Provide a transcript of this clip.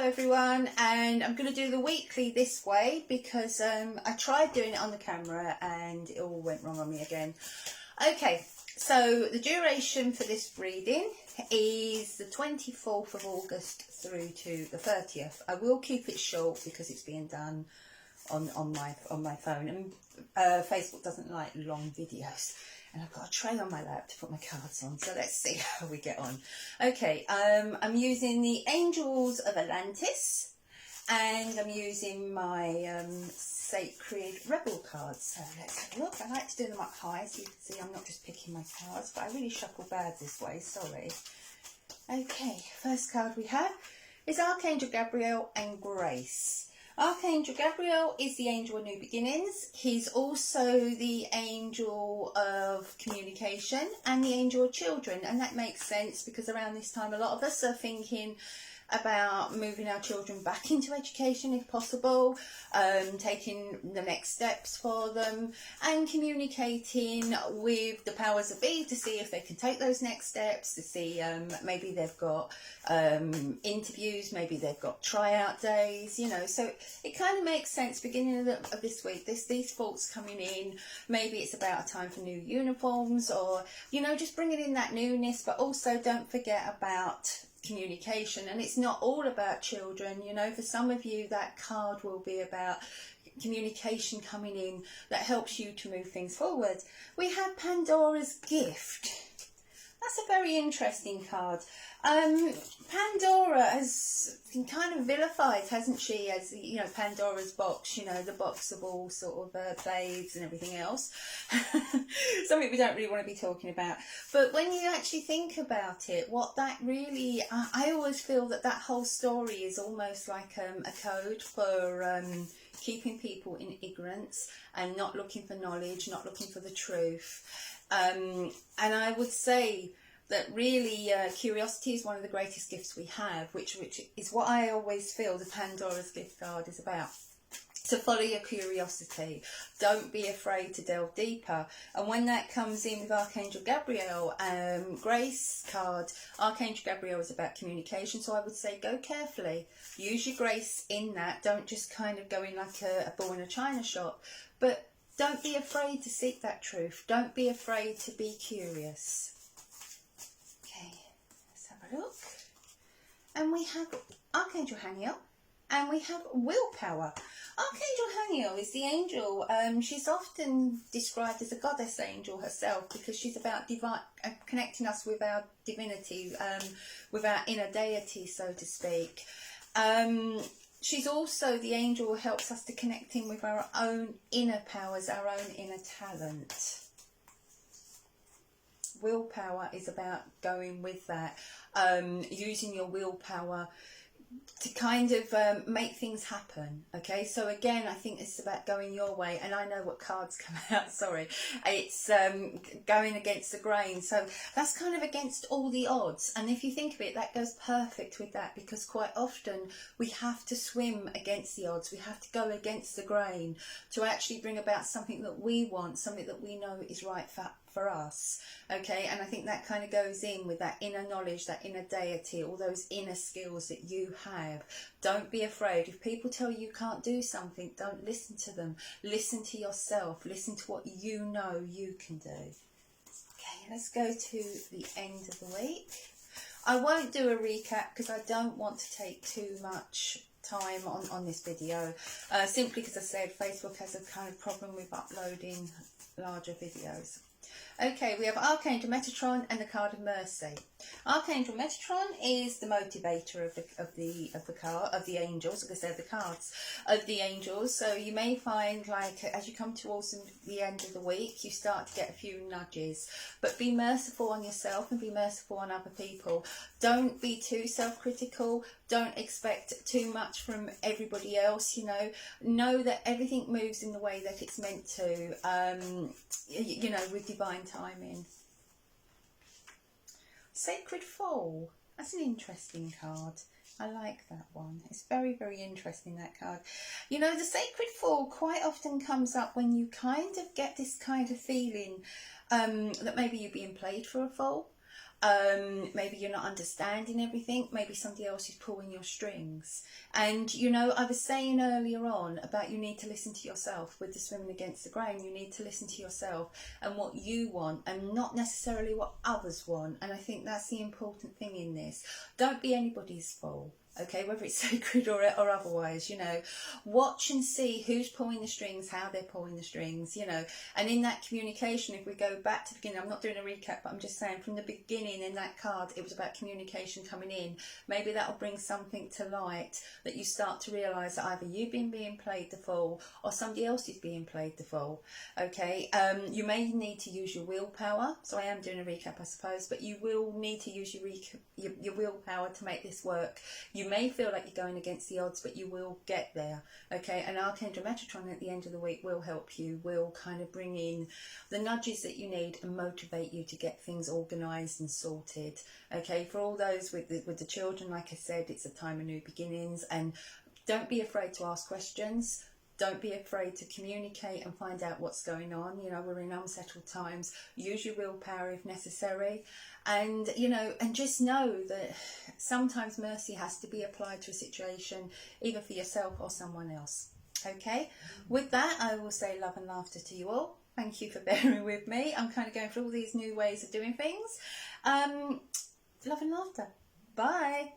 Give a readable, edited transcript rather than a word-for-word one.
everyone, and I'm going to do the weekly this way because I tried doing it on the camera and it all went wrong on me again. Okay, so the duration for this reading is the 24th of August through to the 30th. I will keep it short because it's being done on my phone, and Facebook doesn't like long videos. And I've got a tray on my lap to put my cards on, so let's see how we get on. Okay, I'm using the Angels of Atlantis, and I'm using my Sacred Rebel cards. So let's have a look. I like to do them up high, so you can see I'm not just picking my cards, but I really shuffle bad this way, sorry. Okay, first card we have is Archangel Gabriel and Grace. Archangel Gabriel is the angel of new beginnings. He's also the angel of communication and the angel of children. And that makes sense because around this time, a lot of us are thinking about moving our children back into education if possible, taking the next steps for them, and communicating with the powers that be to see if they can take those next steps, to see maybe they've got interviews, maybe they've got tryout days, you know. So it kind of makes sense beginning of this week, these thoughts coming in. Maybe it's about a time for new uniforms, or, you know, just bringing in that newness, but also don't forget about communication. And it's not all about children, you know. For some of you, that card will be about communication coming in that helps you to move things forward. We have Pandora's Gift. That's a very interesting card. Pandora has been kind of vilified, hasn't she, as, you know, Pandora's box, you know, the box of all sort of plagues and everything else. Something we don't really want to be talking about. But when you actually think about it, what that really, I always feel that that whole story is almost like a code for keeping people in ignorance and not looking for knowledge, not looking for the truth. And I would say that really curiosity is one of the greatest gifts we have, which is what I always feel the Pandora's Gift card is about. So follow your curiosity. Don't be afraid to delve deeper. And when that comes in with Archangel Gabriel, Grace card, Archangel Gabriel is about communication. So I would say go carefully. Use your grace in that. Don't just kind of go in like a bull in a china shop. But don't be afraid to seek that truth. Don't be afraid to be curious. Okay, let's have a look. And we have Archangel Haniel, and we have Willpower. Archangel Haniel is the angel. She's often described as a goddess angel herself because she's about divine, connecting us with our divinity, with our inner deity, so to speak. She's also the angel who helps us to connect in with our own inner powers, our own inner talent. Willpower is about going with that, using your willpower to kind of make things happen. Okay, so again, I think it's about going your way, and I know what cards come out, sorry, it's going against the grain. So that's kind of against all the odds, and if you think of it, that goes perfect with that, because quite often we have to swim against the odds, we have to go against the grain to actually bring about something that we want, something that we know is right for us. Okay, and I think that kind of goes in with that inner knowledge, that inner deity, all those inner skills that you have. Don't be afraid. If people tell you can't do something, don't listen to them. Listen to yourself. Listen to what you know you can do. Okay, let's go to the end of the week. I won't do a recap because I don't want to take too much time on this video, simply because I said Facebook has a kind of problem with uploading larger videos. Okay, we have Archangel Metatron and the card of Mercy. Archangel Metatron is the motivator of the angels, like I said, the cards of the angels. So you may find, like, as you come towards the end of the week, you start to get a few nudges. But be merciful on yourself and be merciful on other people. Don't be too self-critical. Don't expect too much from everybody else, you know that everything moves in the way that it's meant to, you know, with divine timing. Sacred Fall, that's an interesting card. I like that one. It's very, very interesting, that card. You know, the Sacred Fall quite often comes up when you kind of get this kind of feeling that maybe you're being played for a fall. Maybe you're not understanding everything. Maybe somebody else is pulling your strings. And, you know, I was saying earlier on about you need to listen to yourself with the swimming against the grain. You need to listen to yourself and what you want and not necessarily what others want. And I think that's the important thing in this. Don't be anybody's fool. Okay, whether it's sacred or otherwise, you know, watch and see who's pulling the strings, how they're pulling the strings, you know, and in that communication, if we go back to the beginning, I'm not doing a recap, but I'm just saying from the beginning in that card, it was about communication coming in. Maybe that'll bring something to light that you start to realise that either you've been being played the fool or somebody else is being played the fool. Okay, you may need to use your willpower. So I am doing a recap, I suppose, but you will need to use your willpower to make this work. You may feel like you're going against the odds, but you will get there. Okay, and Archangel Metatron at the end of the week will help you, will kind of bring in the nudges that you need and motivate you to get things organised and sorted. Okay, for all those with the children, like I said, it's a time of new beginnings, and don't be afraid to ask questions. Don't be afraid to communicate and find out what's going on. You know, we're in unsettled times. Use your willpower if necessary. And, you know, and just know that sometimes mercy has to be applied to a situation, either for yourself or someone else. Okay? With that, I will say love and laughter to you all. Thank you for bearing with me. I'm kind of going through all these new ways of doing things. Love and laughter. Bye.